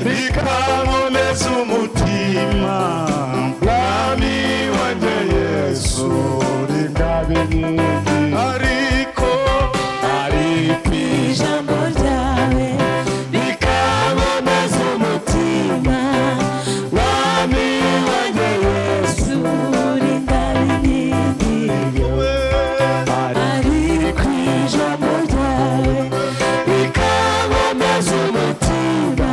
rikankomeza umutima mwami wanjye Yesu ringabinkingi ariko ijambo ryawe rikankomeza umutima mwami wanjye Yesu ringabinkingi ariko ijambo ryawe rikankomeza umutima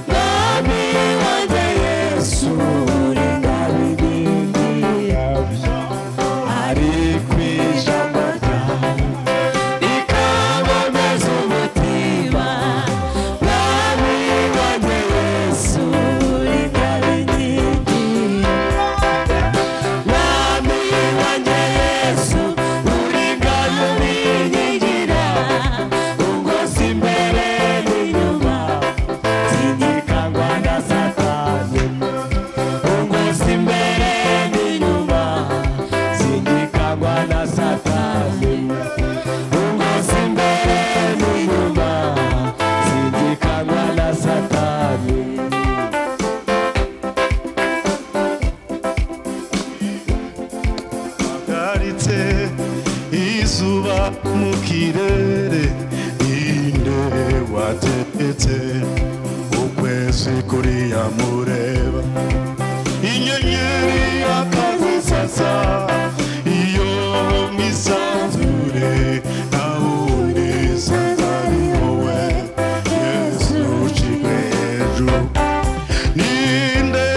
mwami wanjye Yesu ringabinkingi ariko ijambo ryawe rikankomeza umutima mwami wanjye Yesu ringabinkingi mwami wanjye Yesu uringabinkingira ungoza imbere n'inyuma sinyikangwa na Satani ungoza imbere n'inyuma sinyikangwa na Satani ungoza imbere n'inyuma sinyikangwa na Satani hagaritse izuba mu kirere inde wategetse ukwezi kuriya mureba inyenyeri akazisasa iyo mwisanzure nawundi sanzari wowe Yesu uciwe hejuru ninde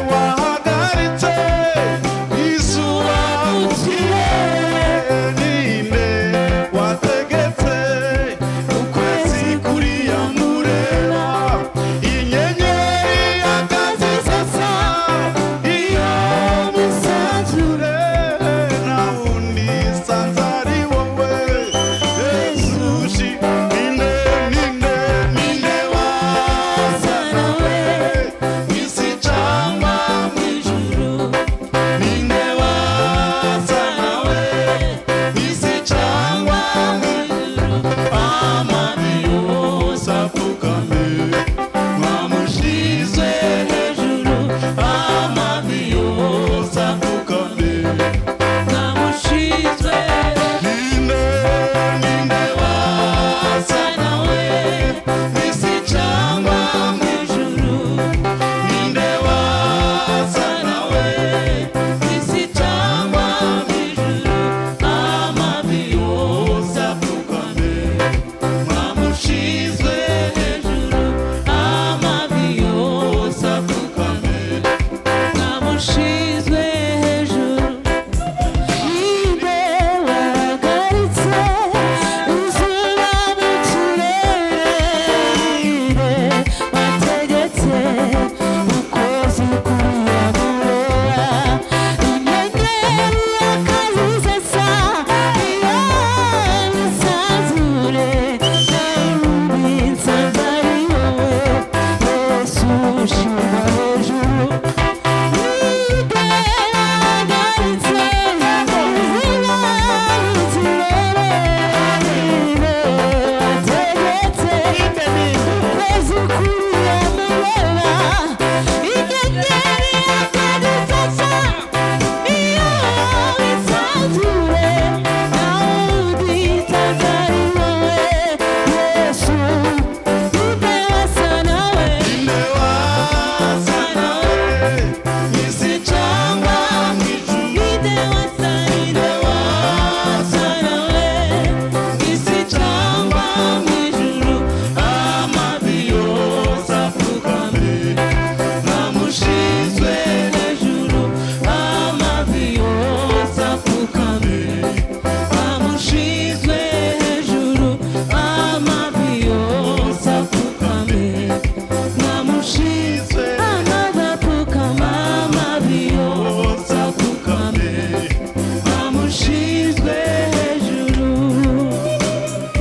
wahagaritse izuba mu kirere ninde wategetse ukwezi kuriya mureba inyenyeri akazisasa iyo mwisanzure nawundi sanzari wowe Yesu uciwe ninde wasa nawe isi cyangwa mu ijuru ninde wasa nawe isi cyangwa mu ijuru amavi yose apfukame mwamushize hejuru amavi yose apfukame mwamushize ninde wasa nawe isi cyangwa mu ijuru ninde wasa nawe isi cyangwa mu ijuru amavi yose apfukame mwamushize hejuru amavi yose apfukame mwamushize hejuru ninde wahagaritse izuba mu kirere wategetse ukwezi kuriya mureba inyenyeri akazisasa iyo mwisanzure nawundi nsanzari wowe Yesu ushirwa hejuru ninde wahagaritse izuba mu kirere ninde wategetse ukwezi kuriya mureba inyenyeri akazisasa iyo mwisanzure nawundi nsanzari wowe Yesu ninde wasa nawe isi cyangwa mu ijuru ninde wasa nawe isi cyangwa mu ijuru amavi yose apfukame mwamushize hejuru amavi yose apfukame mwamushize hejuru amavi yose apfukame mwamushize amavi apfukama amavi yose apfukame mwamushize hejuru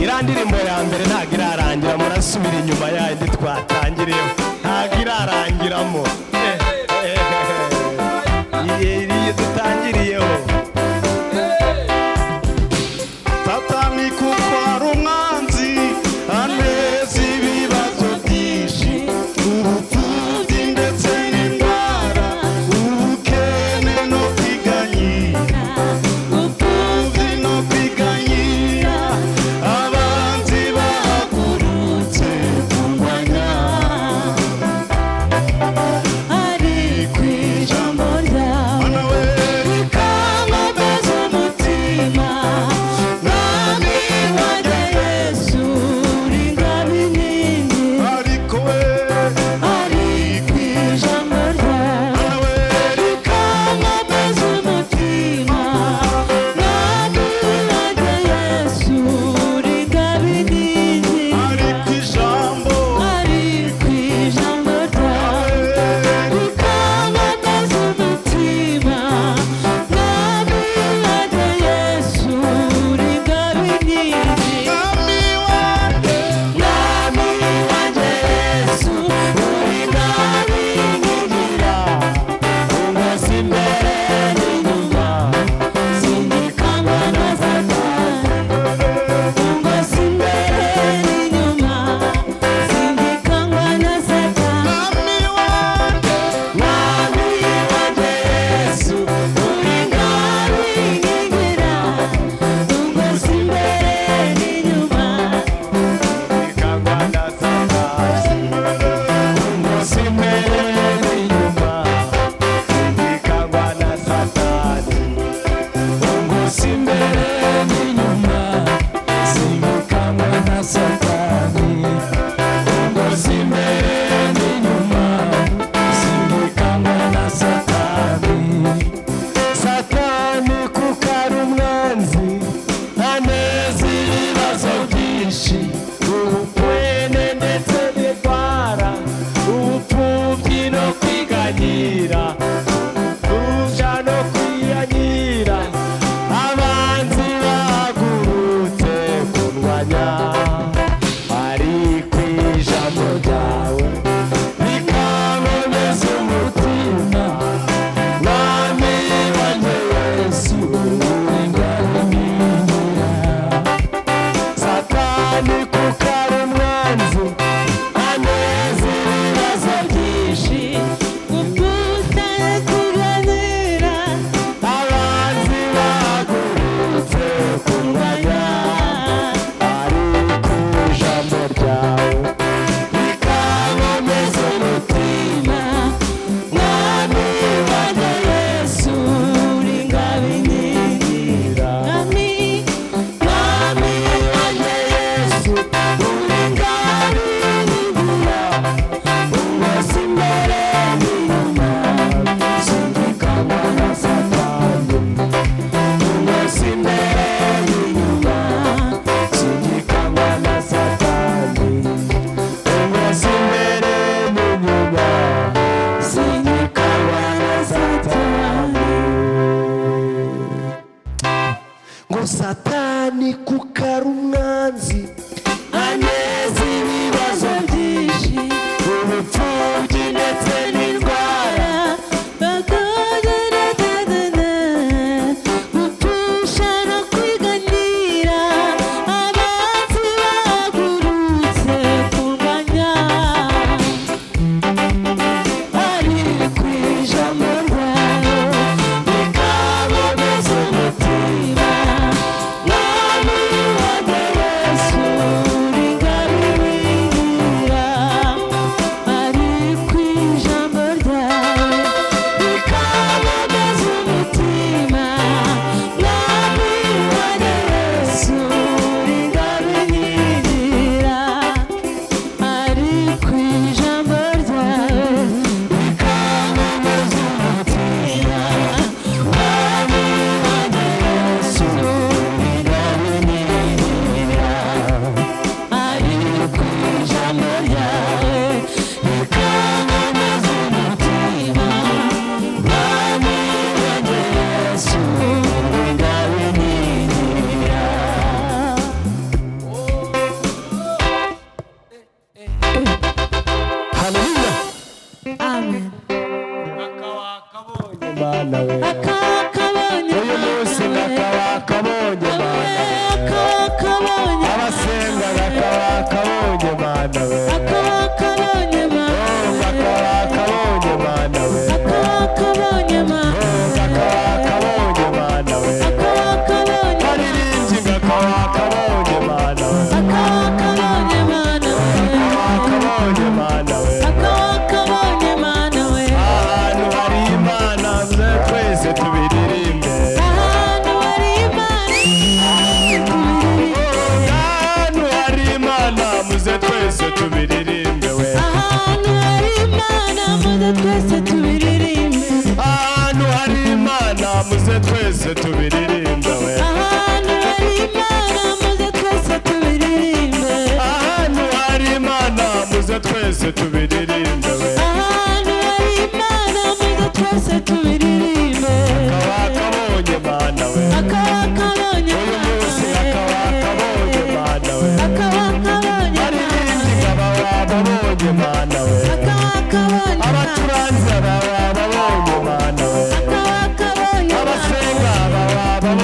iriya ndirimbo ya mbere ntabwo irarangira murasubira inyuma yayindi twatangiriyeho ntabwo irarangiramo iyi dutangiriyeho Satani kuko ari umwanzi aneza ibibazo byinshi ubu amen. akawakabonye mana we Akawakabonye uyu munsi nakawakabonye mana we akawakabonye abasenga nakawakabonye mana we akawakabonye akawakabonye mana we akawakabonye akawakabonye mana we baririmbyi akawakabonye mana we akawakabonye akawakabonye mana we akawakabonye mana we ahantu hari imana ze twese tubiririmbe ahantu hari imana ahantu hari imana muze twese tubiririmbe we ahantu hari imana muze twese tubiririmbe ahantu hari imana muze twese tubiririmbe we ahantu hari imana muze twese tubiririmbe ahantu hari imana muze twese tubiririmbe we ahantu hari imana muze twese tubiririmbe akawakabonye mana we akawakabonye uyu munsi akawakabonye mana we akawakabonye baririmbyi nkabawababonye mana we akawakabonye abacuranzi bababonye mana we akawakabonye abasenga bababonye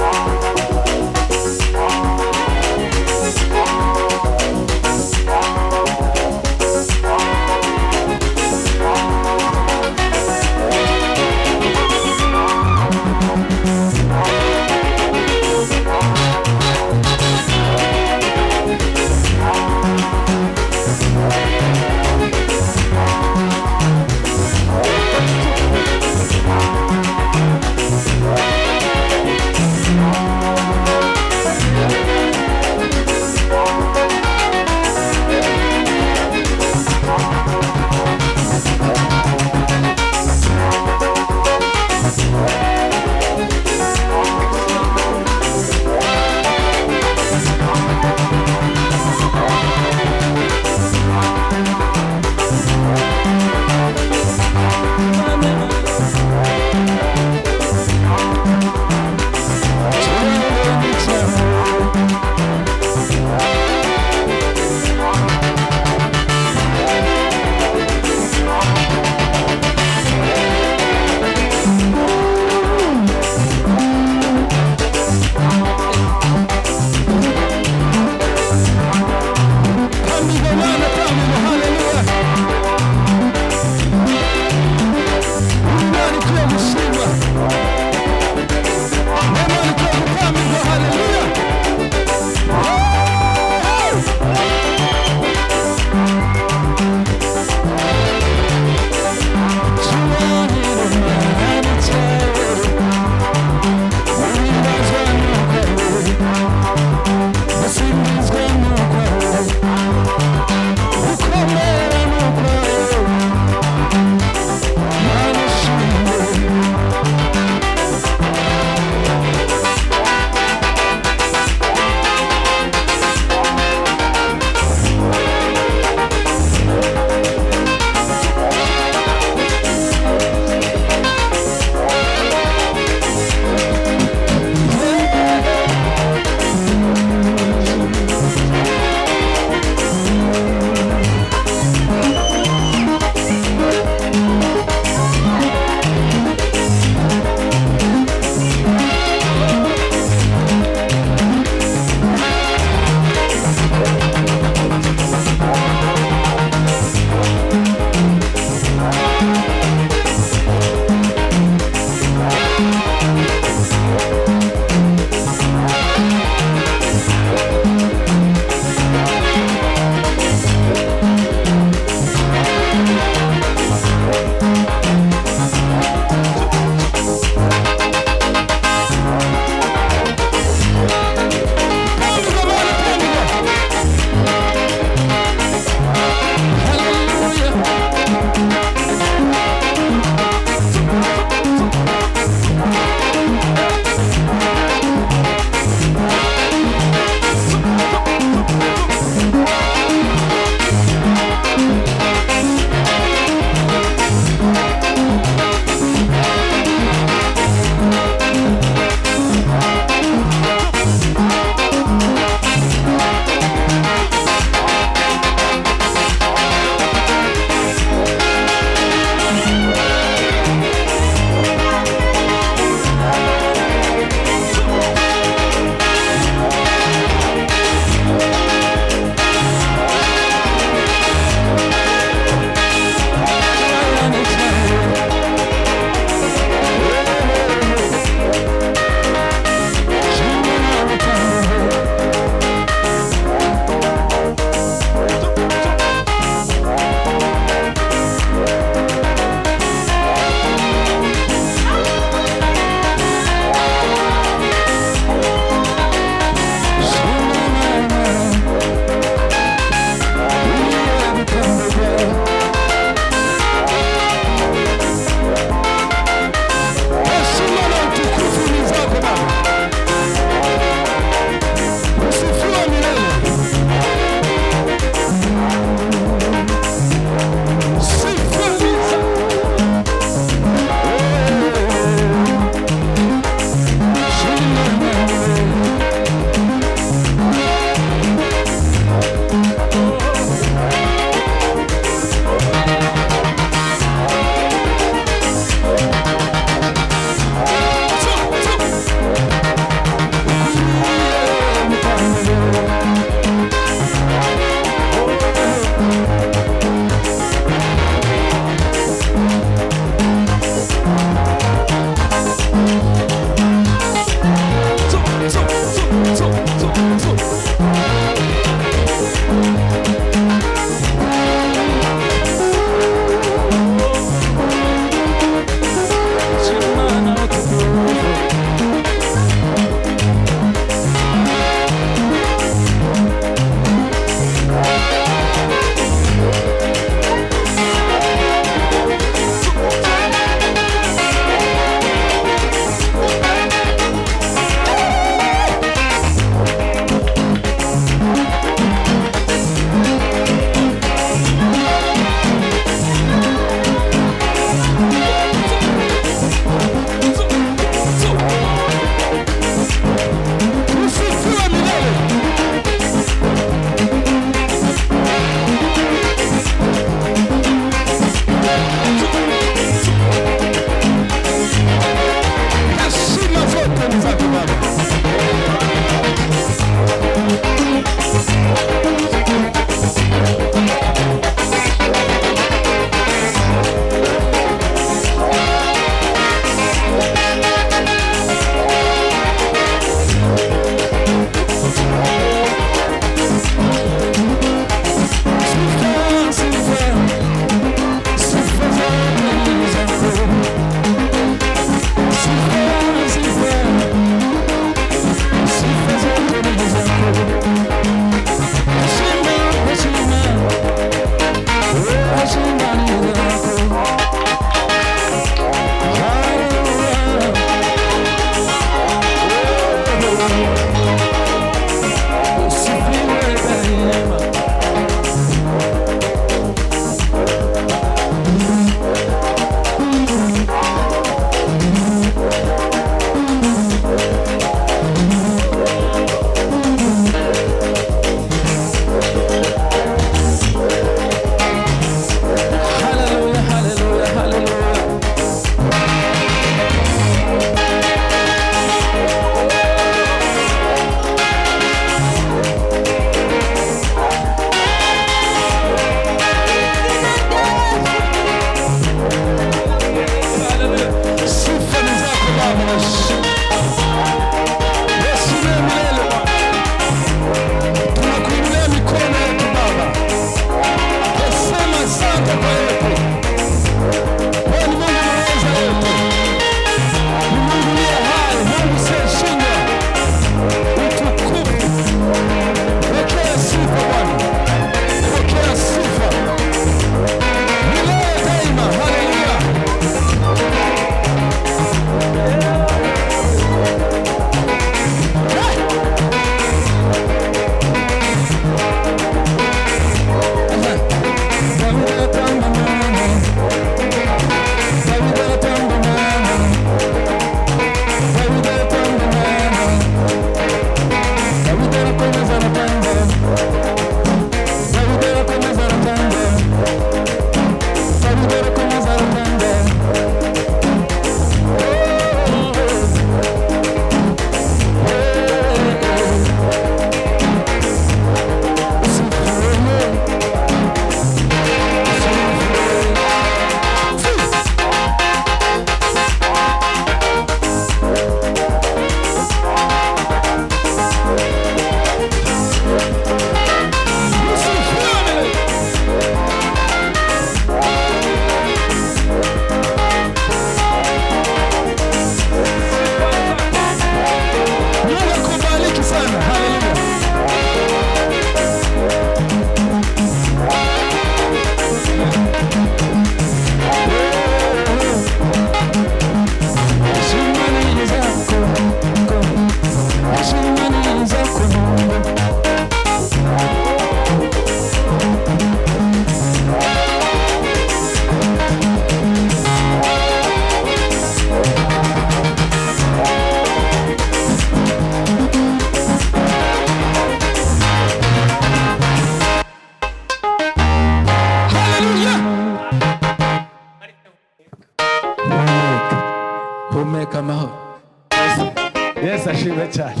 ashimwe cyane.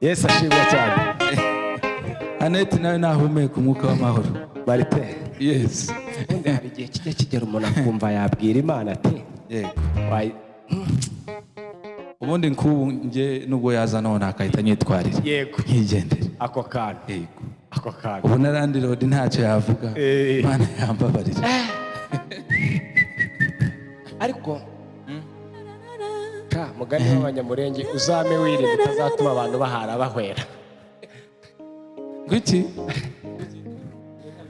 Yesu ashimwe cyane. Aneti nawe nahumeka umwuka w'amahoro. Marite. Yes. Ubundi hari igihe kijya kigera umuntu akumva yabwira Imana ati Yego. wayi Ubundi nk'ubu nge nubwo yaza none akahita nyitwarira. yego Nkigendere. ako kantu Yego. ako kantu. Ubu narandi rodi ntacyo yavuga. Imana yambabarira. Ariko mugani w'abanyamurenge uzame wirinda utazatuma abantu bahara bahwera. Gwiki?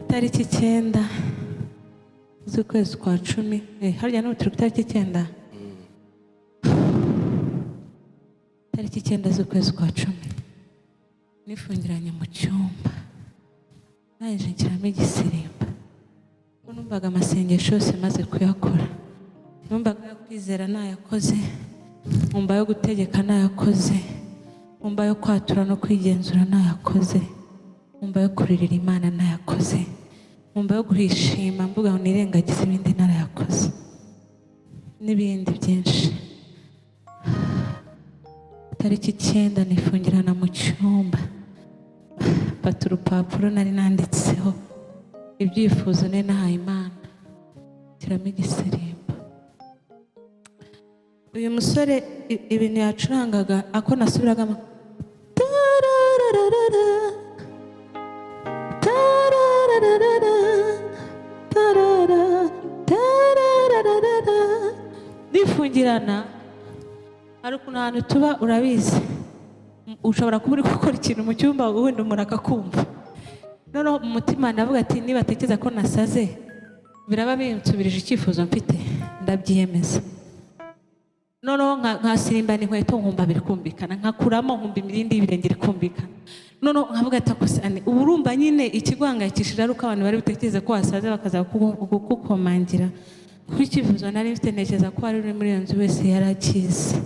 Tariki 9 z'ukwezi kwa 10. Harya n'ubu turi ku tariki 9. Tariki 9 z'ukwezi kwa 10 nifungiranye mu cyumba naje nshyiramo igisirimba. Numvaga amasengesho yose maze kuyakora, numvaga kwizera nayakoze, numva yo gutegeka nayakoze, numva yo kwatura no kwigenzura nayakoze, numva yo kuririra Imana nayakoze, numva yo guhishima mvuga ngo nirengagize ibindi narayakoze n'ibindi byinshi. Tariki 9 nifungirana mu cyumba, mfata urupapuro nari nanditseho ibyifuzo nari nahaye Imana, nshyiramo igisirimba. Uyu musore ibintu yacurangaga ako nasubiragamo nifungirana. Hari ukuntu ahantu tuba urabizi, ushobora kuba uri gukora ikintu mu cyumba ubundi umuntu akakumva, noneho mu mutima ndavuga ati niba atekereza ko nasaze biraba binsubirije icyifuzo mfite, ndabyiyemeza. Noneho nkasirimbana inkweto nkumva biri kumvikana, nkakuramo nkumva imirindi y'ibirenge iri kumvikana. Noneho nkavuga ati akusane ubu urumva nyine ikiguhangayikishije ari uko abantu bari butekereze ko wasaze bakaza kukukomangira. Kuko icyifuzo nari mfite ntekereza ko wari uri muri iyo nzu wese yarakizi.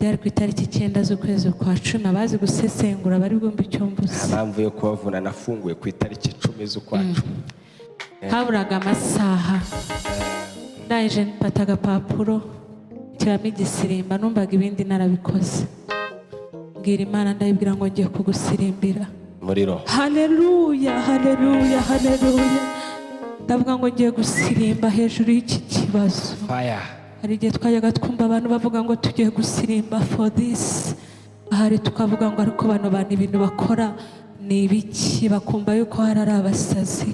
Byari ku itariki 9 z'ukwezi kwa 10. Abazi gusesengura bari bwumva icyo mvuze. Impamvu yo kubavuna nafunguye ku itariki 10 z'ukwa 10. Haburaga amasaha naje mfata agapapuro nshyiramo igisirimba, numvaga ibindi narabikoze. Mbwira Imana ndayibwira ngo ngiye kugusirimbira Muriro. Haleluya, haleluya, haleluya. Ndavuga ngo ngiye gusirimba hejuru y'iki kibazo. Fire. Hari igihe twajyaga twumva abantu bavuga ngo tugiye gusirimba for this, ahari tukavuga ngo ariko bano bantu ibintu bakora ni ibiki, bakumva yuko hari ari abasazi.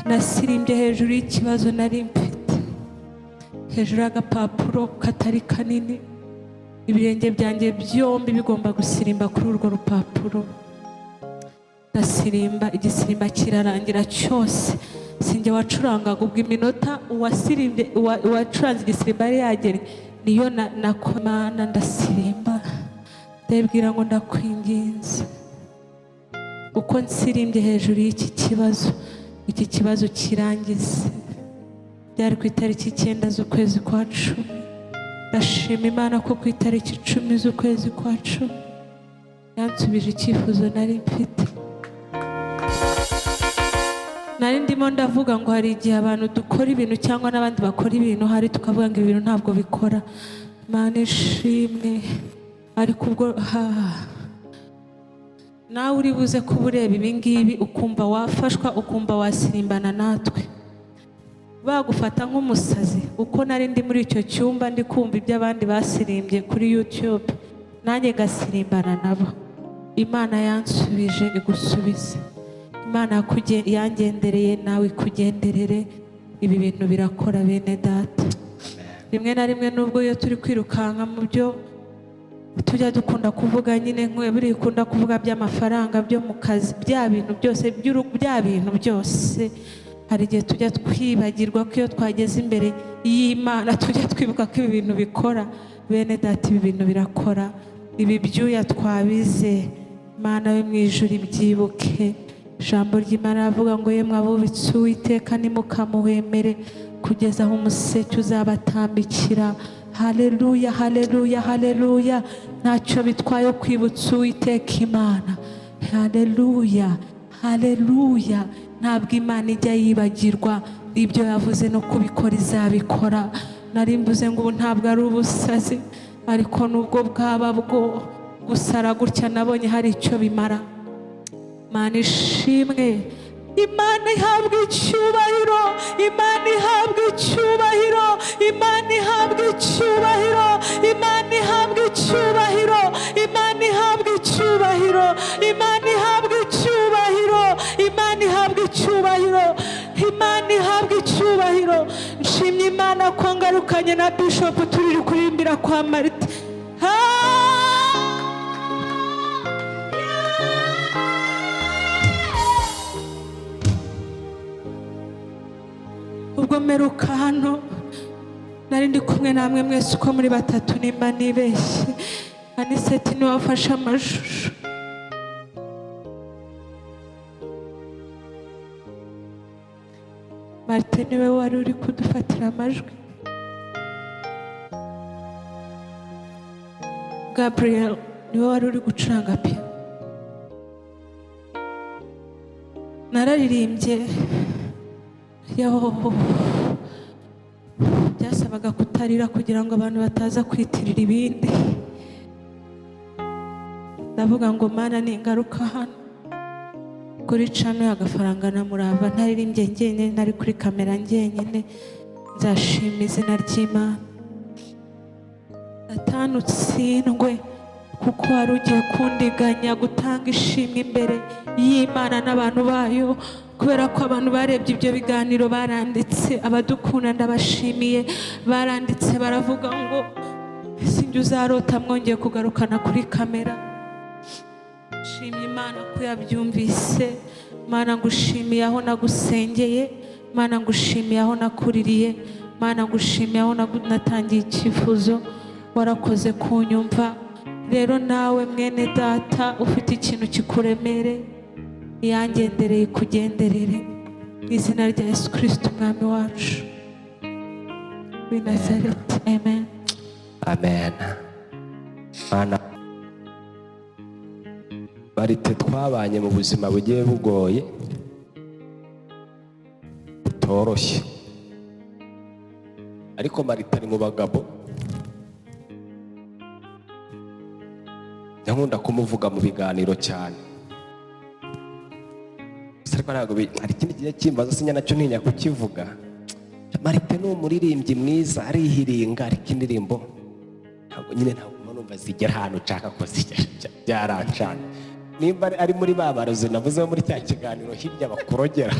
Nasirimbye hejuru y'ikibazo nari mfite, hejuru y'agapapuro katari kanini, ibirenge byanjye byombi bigomba gusirimba kuri urwo rupapuro. Ndasirimba, igisirimba kirarangira cyose. Sinjye wacurangaga ubwo iminota uwasirimbye uwacuranze igisirimba yari yagere niyo nakomana. Ndasirimba ndabwira ngo ndakwinginze uko nsirimbye hejuru y'iki kibazo, iki kibazo kirangize. Byari ku itariki 9 z'ukwezi kwa 10. Ndashima Imana ko ku itariki 10 z'ukwezi kwa 10 yansubije icyifuzo nari mfite. Nari ndimo ndavuga ngo hari igihe abantu dukora ibintu cyangwa n'abandi bakora ibintu hari tukavuga ngo ibintu ntabwo bikora. Imana ishimwe. Ariko ubwo nawe uri buze kuba ureba ibi ngibi ukumva wafashwa, ukumva wasirimbana natwe, bagufata nk'umusazi. Uko nari ndi muri icyo cyumba ndi kumva ibyo abandi basirimbye kuri YouTube, nanjye gasirimbana nabo. Imana yansubije igusubize. Imana yangendereye nawe ikugenderere. Ibi bintu birakora bene data. Rimwe na rimwe nubwo iyo turi kwirukanka mu byo tujya dukunda kuvuga nyine buri kunda kuvuga by'amafaranga byo mu kazi, bya bintu byose bya bintu byose, hari igihe tujya twibagirwa ko iyo twageze imbere y'Imana tujya twibuka ko ibi bintu bikora. Bene data, ibi bintu birakora. Ibi byuya twabize, Imana we mu ijuru ibyibuke. Ijambo ry'Imana ravuga ngo yemwe abubitse Uwiteka nimukamuhemere kugeza aho umuseke uzabatambikira. Haleluya, haleluya, haleluya. Ntacyo bitwaye kwibutsa Uwiteka Imana. Haleluya, haleluya. Ntabwo Imana ijya yibagirwa ibyo yavuze no kubikora izabikora. nari mvuze ngo ubu ntabwo ari ubusazi, ariko nubwo bwaba bwo gusara gutya nabonye hari icyo bimara. Mana ishimwe, Imana ihabwa icyubahiro, Imana ihabwa icyubahiro, Imana ihabwa icyubahiro, Imana ihabwa icyubahiro, Imana ihabwa icyubahiro, Imana ihabwa icyubahiro, Imana ihabwa icyubahiro, Imana ihabwa icyubahiro. Nshimye Imana ko ngarukanye na Bishop turi kurimbira kwa Marite. Ubwo meruka hano nari ndi kumwe namwe mwese uko muri batatu, nimba nibeshye. Aniseti niwe wafashe amashusho. Marite niwe wari uri kudufatira amajwi. Gabriel niwe wari uri gucuranga piano. Nararirimbye, byasabaga kutarira kugira ngo abantu bataza kwitirira ibindi. Ndavuga ngo Mana ningaruka hano kuri channel y'Agafaranga na Murava ntaririmbye njyenyine, nari kuri kamera njyenyine, nzashima izina ry'Imana. Atanutsindwe kuko wari ugiye kundiganya gutanga ishimwe imbere y'Imana n'abantu bayo, kubera ko abantu barebye ibyo biganiro baranditse, abadukunda ndabashimiye, baranditse baravuga ngo sinjye uzarota mwongeye kugarukana kuri kamera. Shimye Imana ko yabyumvise. Mana ngushimiye aho nagusengeye, Mana ngushimiye aho nakuririye, Mana ngushimiye aho natangiye icyifuzo, warakoze kunyumva. Rero nawe mwene data ufite ikintu kikuremere, yangendereye kugenderere mu izina rya Yesu Kristo umwami wacu w'i Nazareti. Amen. Amen. Mana Marite, twabanye mu buzima bugiye bugoye butoroshye, ariko Marite ari mu bagabo nkunda kumuvuga mu biganiro cyane. Ariko ntabwo hari ikindi kigiye kimbaza sinya nacyo ntinya kukivuga. Marite ni umuririmbyi mwiza, arihiringa, ariko indirimbo ntabwo numva zigera ahantu nshaka ko zigera, byarancana. Nimba ari muri ba barozi navuze muri cya kiganiro hirya bakurogera,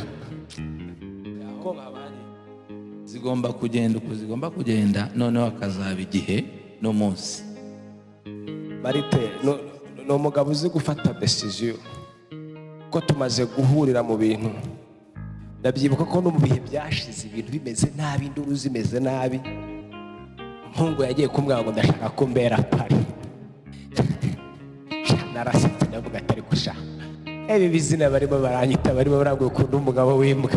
zigomba kugenda uko zigomba kugenda, noneho akazaba igihe n'umunsi. Marite ni umugabo uzi gufata decision. Ko tumaze guhurira mu bintu, ndabyibuka ko no mu bihe byashize ibintu bimeze nabi, induru zimeze nabi, Mpungu yagiye kumbwira ngo ndashaka ko mbera pari. Narasetse ndavuga atari kusha, ibi bizina barimo baranyita, barimo barambwira ukuntu umugabo w'imbwa.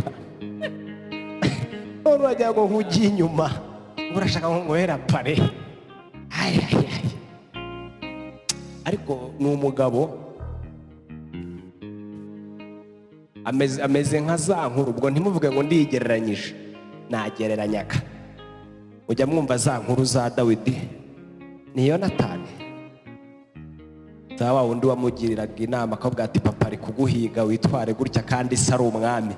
None wagira ngo nkugiye inyuma, urashaka ngo ngwera pare. Ariko ni umugabo ameze nka za nkuru. Ubwo ntimuvuge ngo ndigereranyije, nagereranyaga. Ujya mwumva za nkuru za Dawidi ni Yonatani, za wa wundi wamugiriraga inama akavuga ati papa ari kuguhiga witware gutya kandi se ari umwami.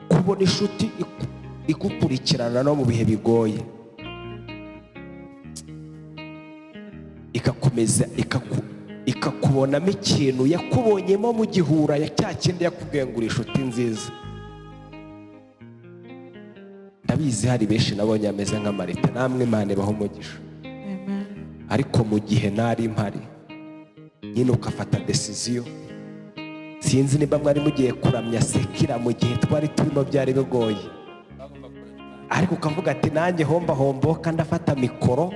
Kubona inshuti igukurikirana no mu bihe bigoye, ikakomeza ikakubonamo ikintu yakubonyemo mu gihura ya cya kindi yakubwiye ngo uri inshuti nziza. Ndabizi hari benshi nabonye ameze nka Marite, namwe Imana ibahe umugisha. Ariko mu gihe nari mpari nyine ukafata decision, sinzi niba mwari mugiye kuramya sekira mu gihe twari turimo byari bigoye, ariko ukavuga ati nanjye homboka ndafata mikoro,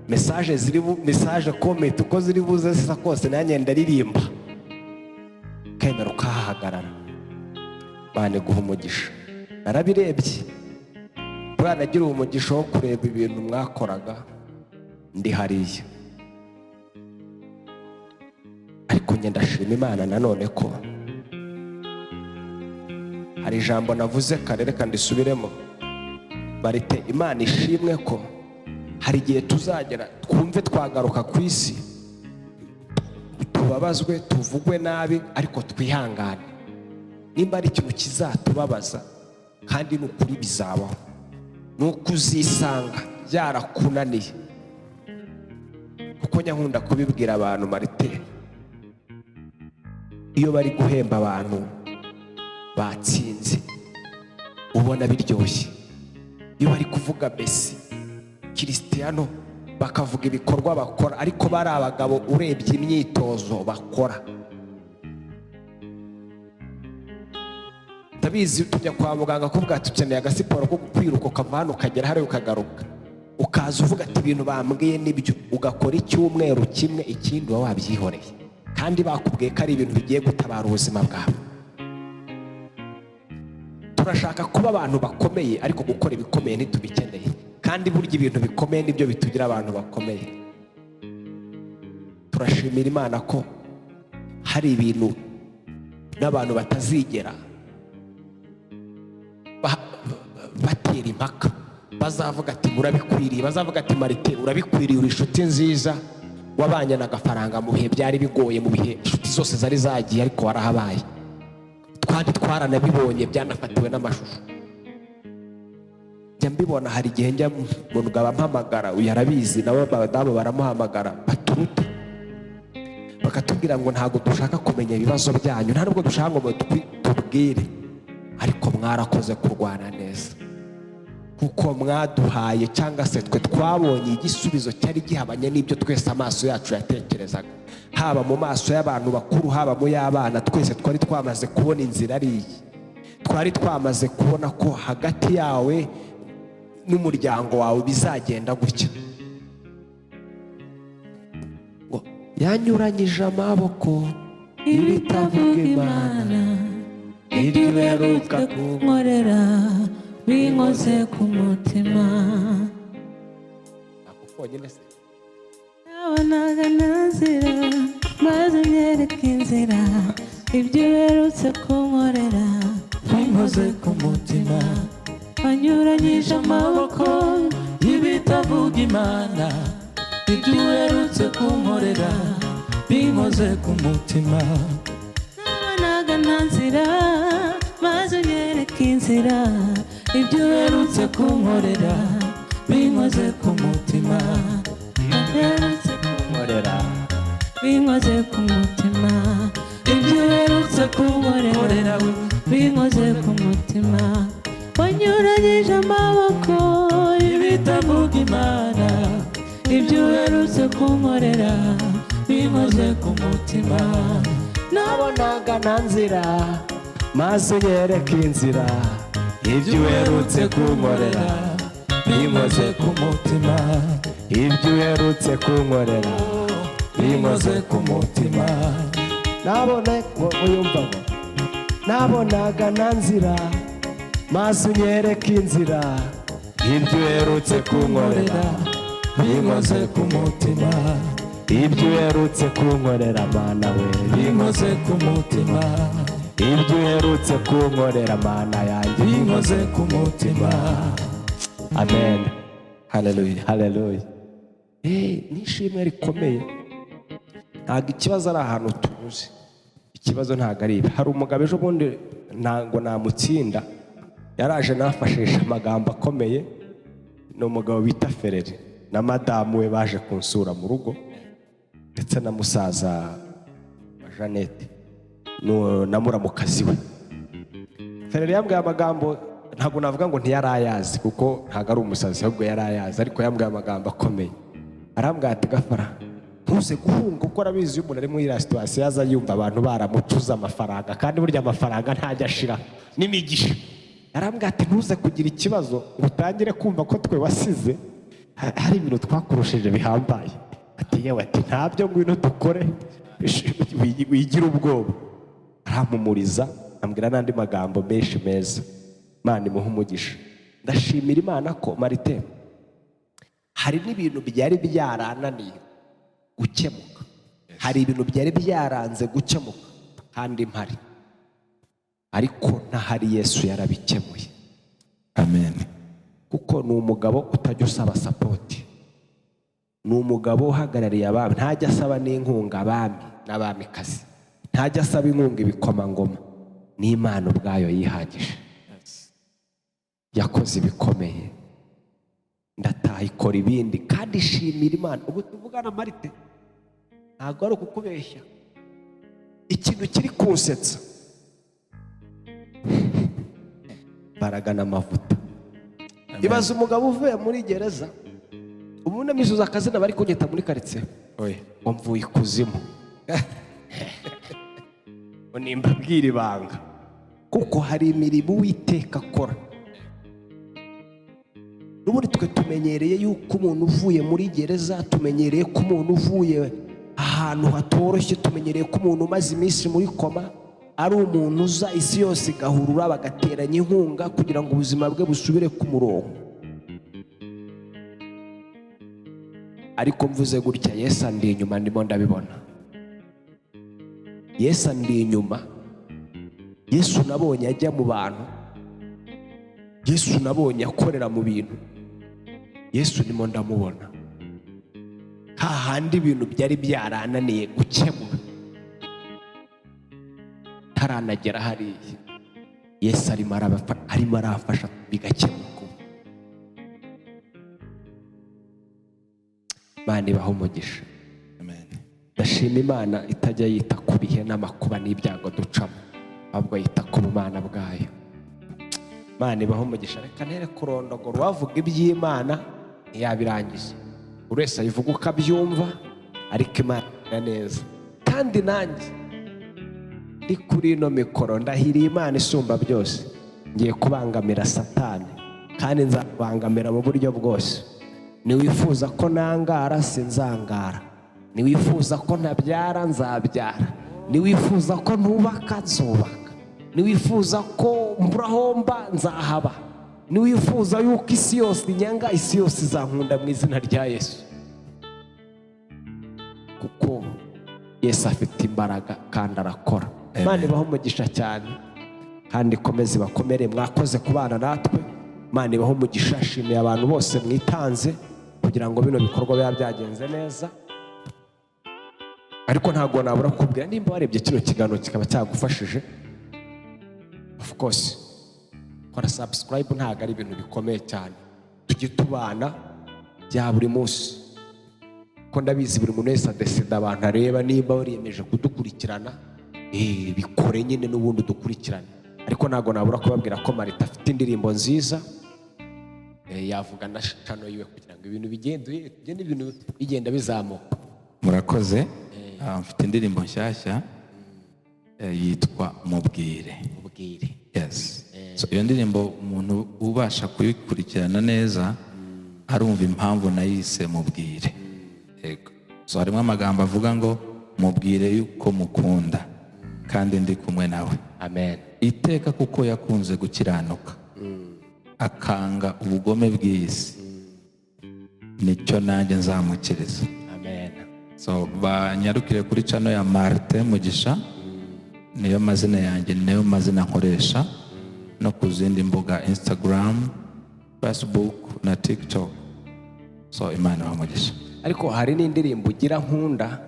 message comment uko ziri buze zisa kose nanjye ndaririmba, kemera ukahahagarara. Bane guha umugisha. Narabirebye, bwana agira umugisha wo kureba ibintu mwakoraga ndi hariya, ariko njye ndashima Imana nanone ko hari ijambo navuze kare, reka ndisubiremo. Marite, Imana ishimwe ko hari igihe tuzagera twumve twagaruka ku isi, tubabazwe, tuvugwe nabi, ariko twihangane. Nimba ari ikintu kizatubabaza kandi ni ukuri bizabaho, ni ukuzisanga byarakunaniye. Kuko nyankunda kubibwira abantu Marite, iyo bari guhemba abantu batsinze ubona biryoshye. Iyo bari kuvuga Messi, Cristiano, bakavuga ibikorwa bakora, ariko bari abagabo urebye imyitozo bakora. Ndabizi tujya kwa muganga kuvuga tukeneye agasiporo ko kwiruka ukava hano ukagera hariya ukagaruka, ukaza uvuga ati ibintu bambwiye nibyo, ugakora icyumweru kimwe, ikindi uba wabyihoreye, kandi bakubwiye ko ari ibintu bigiye gutabara ubuzima bwawe. Turashaka kuba abantu bakomeye, ariko gukora ibikomeye ntitubikeneye, kandi burya ibintu bikomeye nibyo bitugira abantu bakomeye. Turashimira Imana ko hari ibintu n'abantu batazigera batera impaka, bazavuga ati murabikwiriye, bazavuga ati Marite urabikwiriye, uri inshuti nziza, wabanye n'agafaranga mu bihe byari bigoye, mu bihe inshuti zose zari zagiye, ariko warahabaye. Twari twaranabibonye, byanafatiwe n'amashusho. Njya mbibona, hari igihe njya umuntu mpamagara, uyu arabizi, nabo abadamu baramuhamagara baturute, bakatubwira ngo ntabwo dushaka kumenya ibibazo byanyu, nta nubwo dushaka ngo tubwire, ariko mwarakoze kurwana neza, kuko mwaduhaye cyangwa se twe twabonye igisubizo cyari gihabanye n'ibyo twese amaso yacu yatekerezaga, haba mu maso y'abantu bakuru, haba mu y'abana. Twese twari twamaze kubona inzira ari iyi, twari twamaze kubona ko hagati yawe n'umuryango wawe bizagenda gutya. Yanyuranyije amaboko ibitavuga Imana, ibyo uheruka kunkorera binkoze ku mutima. Nabonaga nazira maze unyereka inzira, ibyo uherutse kunkorera binkoze ku mutima. Wanyuranyije amaboko y'ibitavuga Imana, ibyo uherutse kunkorera binkoze ku mutima. Nabonaga nazira maze unyereka inzira, ibyo uherutse kunkorera binkoze ku mutima. Uherutse kunkorera binkoze ku mutima, ibyo uherutse kunkorera binkoze ku mutima. Wanyuranyije amaboko y'ibitavuga Imana, ibyo uherutse kunkorera binkoze ku mutima. Nabonaga nanzira maze unyereka inzira, ibyo uherutse kunkorera binkoze ku mutima. Ibyo uherutse kunkorera binkoze ku mutima. Nabonaga nanzira maze unyereka inzira, ibyo uherutse kunkorera binkoze ku mutima. Ibyo uherutse kunkorera Mana we binkoze ku mutima. Ibyo uherutse kunkorera Mana yanjye binkoze ku mutima. Amen. Hallelujah. Hallelujah. Nishimwe rikomeye. Ntabwo ikibazo ari ahantu tuzi, ikibazo ntabwo ari ibi. Hari umugabo ejo bundi ntabwo namutsinda, yaraje nafashisha amagambo akomeye. Ni umugabo bita Fereri na madamu we baje kunsura mu rugo, ndetse na musaza wa Jeannette na muramukazi we. Fereri yambwiye amagambo, ntabwo navuga ngo ntiyarayazi kuko ntabwo ari umusazi, ahubwo yarayazi, ariko yambwiye amagambo akomeye. Arambwira ati Gafara, ntuze guhunga, uko arabizi iyo umuntu ari muri iriya situwasiyo yaza yumva abantu baramucuza amafaranga, kandi burya amafaranga ntajya ashira n'imigisha. Arambwira ati ntuze kugira ikibazo utangire kumva ko twe wasize hari ibintu twakurushije bihambaye. Ati yewe, ati ntabyo, ngwino dukore, wigira ubwoba. Arampumuriza, ambwira n'andi magambo menshi meza. Imana imuhe umugisha. Ndashimira Imana ko Marite, hari n'ibintu byari byarananiye gukemuka, hari ibintu byari byaranze gukemuka kandi mpari, ariko ntahari Yesu yarabikemuye. Amen. kuko ni umugabo utajya usaba sapoti, ni umugabo uhagarariye abami, ntajya asaba n'inkunga abami n'abamikazi, ntajya asaba inkunga ibikomangoma, n'Imana ubwayo yihagije. Yakoze ibikomeye, ndataha ikora ibindi, kandi ishimira Imana. Ubu tuvugana Marite ntabwo ari ukukubeshya, ikintu kiri kunsetsa Mbaraga n'amavuta. Ibaza umugabo uvuye muri gereza, ubu ndamisuza akazina bari kunyita muri karitsiye, ngo mvuye ikuzimu. Nimba bwira ibanga, kuko hari imirimo Uwiteka akora. N'ubundi twe tumenyereye yuko umuntu uvuye muri gereza, tumenyereye ko umuntu uvuye ahantu hatoroshye, tumenyereye ko umuntu umaze iminsi muri koma ari umuntu uza isi yose igahurura bagateranya inkunga kugira ngo ubuzima bwe busubire ku murongo. Ariko mvuze gutya, Yesu andi inyuma, ndimo ndabibona. Yesu andi inyuma. Yesu nabonye ajya mu bantu, Yesu nabonye akorera mu bintu, Yesu ndimo ndamubona. Hahandi ibintu byari byarananiye gukemura, taranagera hariya, Yesu arimo arafasha bigakemuka. Imana ibaho umugisha. Ndashima Imana itajya yita ku bihe n'amakuba n'ibyago ducamo, ahubwo yita ku bumana bwayo. Imana ibaho umugisha. Reka ntere kurondogora, uwavuga iby'Imana ntiyabirangiza, buri wese ayivuga uko abyumva, ariko Imana ivuga neza. Kandi nanjye ndi kuri ino mikoro ndahiriye Imana isumba byose, ngiye kubangamira Satani, kandi nzabangamira mu buryo bwose. Niwifuza ko nangara, sinzangara. Niwifuza ko ntabyara, nzabyara. Niwifuza ko ntubaka, nzubaka. Niwifuza ko mburahomba, nzahaba. Niwifuza yuko isi yose inyanga, isi yose izankunda mu izina rya Yesu, kuko Yesu afite imbaraga kandi arakora. Imana ibaho umugisha cyane, kandi ikomeze bakomere. Mwakoze kubana natwe. Imana ibaho umugisha. Nshimiye abantu bose mwitanze kugira ngo bino bikorwa biba byagenze neza. Ariko ntabwo nabura kukubwira, nimba warebye kino kiganiro kikaba cyagufashije, of course kora subscribe. Ntabwo ari ibintu bikomeye cyane, tujye tubana bya buri munsi, ko ndabizi buri muntu wese adesida abantu areba. Nimba wariyemeje kudukurikirana, bikore nyine n'ubundi dukurikirane. Ariko ntabwo nabura kubabwira ko Marita afite indirimbo nziza, yavuga na channel yiwe kugira ngo ibintu bigenda bizamuka. Murakoze. Mfite indirimbo nshyashya yitwa Mubwire. Yes. So iyo ndirimbo umuntu ubasha kuyikurikirana neza arumva impamvu nayise Mubwire. Yego. So harimo amagambo avuga ngo mubwire yuko mukunda kandi ndi kumwe nawe. Amen. Iteka kuko yakunze gukiranuka, akanga ubugome bw'isi, nicyo nanjye nzamukiriza. Amen. So banyarukire kuri channel ya Martin Mugisha, niyo mazina yanjye, niyo mazina nkoresha, no ku zindi mbuga Instagram, Facebook na TikTok. So Imana ibahe umugisha. Ariko hari n'indirimbo ugira nkunda,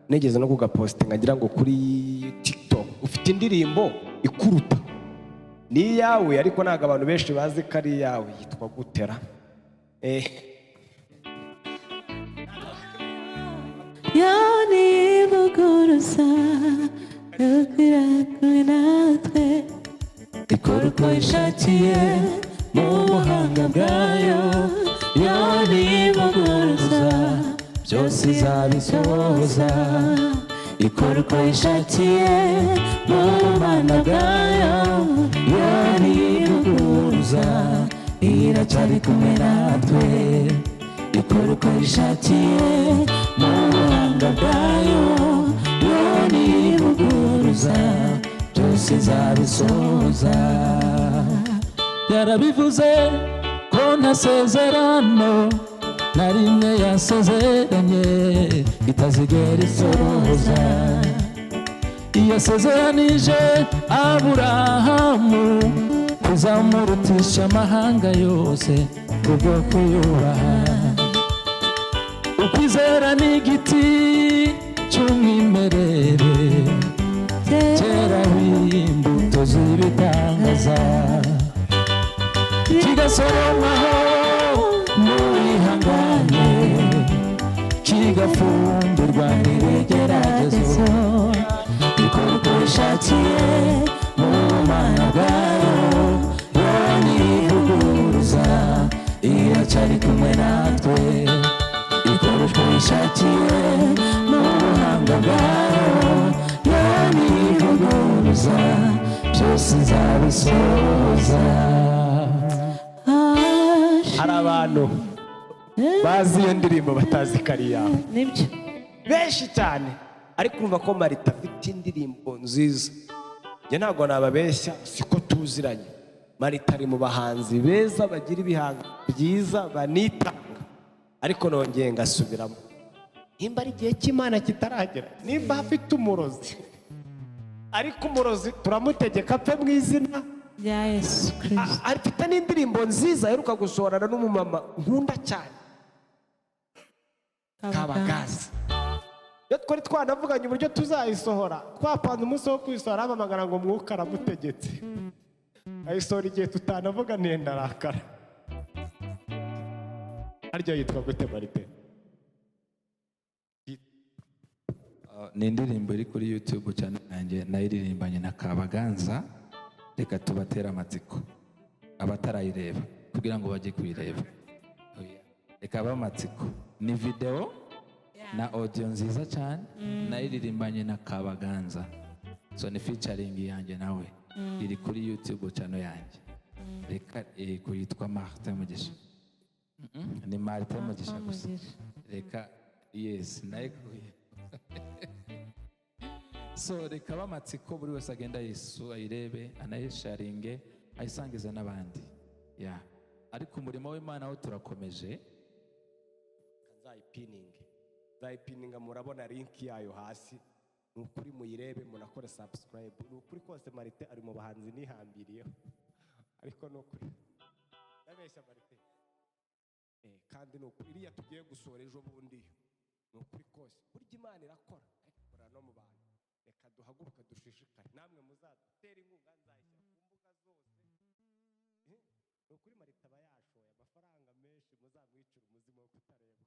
negeze no kugapostinga ngira ngo kuri TikTok. Ufite indirimbo ikuruta, ni iyawe, ariko ntabwo abantu benshi bazi ko ari iyawe. Yitwa gutera. Yani buguruza yukira kuri natwe, ikora uko ishakiye mu buhanga bwayo. Yani buguruza byose izabisohoza, ikora uko ishakiye mu bumana bwayo. Yani buguruza iracyari kumwe natwe, ikora uko ishakiye mu buhanga bwayo. Yani buguruza byose izabisohoza. Yarabivuze ko nta sezerano na rimwe yasezeranye itazigera isohoza. Yasezeranije Aburahamu kuzamurutisha amahanga yose, kubwo kuyubaha. Ukwizera ni igiti cy'umwimerere cyeraho imbuto z'ibitangaza, kigasoromwaho n'uwihanganye, kigafungurwa n'ibigeragezo, ikora uko ishakiye mu bumana bwayo, yo ntivuguruza iracyari kumwe natwe, ikora uko ishakiye mu buhanga bwayo, yo ntivuguruza byose nzabisohoza. hari abantu bazi iyo ndirimbo batazi ko ari iyawe, nibyo benshi cyane, ariko urumva ko Marita afite indirimbo nziza. njye ntabwo nababeshya, siko tuziranye. Marita ari mu bahanzi beza bagira ibihanga byiza banitanga, ariko nongeye ngasubiramo, nimba ari igihe cy'Imana kitaragera, nimba afite umurozi, ariko umurozi turamutegeka apfe mu izina rya Yesu Kristo. afite n'indirimbo nziza aheruka gusohorana n'umumama nkunda cyane, Kabagazi. iyo twari twanavuganye uburyo tuzayisohora, twapanze umunsi wo kuyisohora, ampamagara ngo Mwuka aramutegetse, ayisohora igihe tutanavuganiye, ndarakara. harya yitwa gute Marite? Ni indirimbo iri kuri YouTube cyane, nanjye nayiririmbanye na Kabaganza. Reka tubatera amatsiko abatarayireba kugira ngo bajye kuyireba. Reka amatsiko, ni video na audio nziza cyane, nayiririmbanye na Kabaganza, so ni featuring yanjye nawe, iri kuri YouTube channel yanjye. Reka kuyitwa Martin Mugisha. Ni Martin Mugisha gusa. Reka yes nayikuye. So reka bamatsiko buri wese agenda Yesu ayirebe, anayisharinge, ayisangize n'abandi. Ariko umurimo w'Imana wo turakomeje. Nzayipininga, murabona link yayo hasi, ni ukuri muyirebe, munakore subscribe. ni ukuri kose Marite ari mu bahanzi nihambiriyeho, ariko ni ukuri ndabeshya Marite, kandi ni ukuri iriya tugiye gusohora ejo bundi, ni ukuri kose burya Imana irakora, ariko ikora no mu bantu. Reka duhaguruke dushishikare, namwe muzadutera inkunga, nzayishyira ku mbuga zose. Ni ukuri Marite aba yashoye amafaranga menshi, muzamwicira umuzimu wo kutarebwa.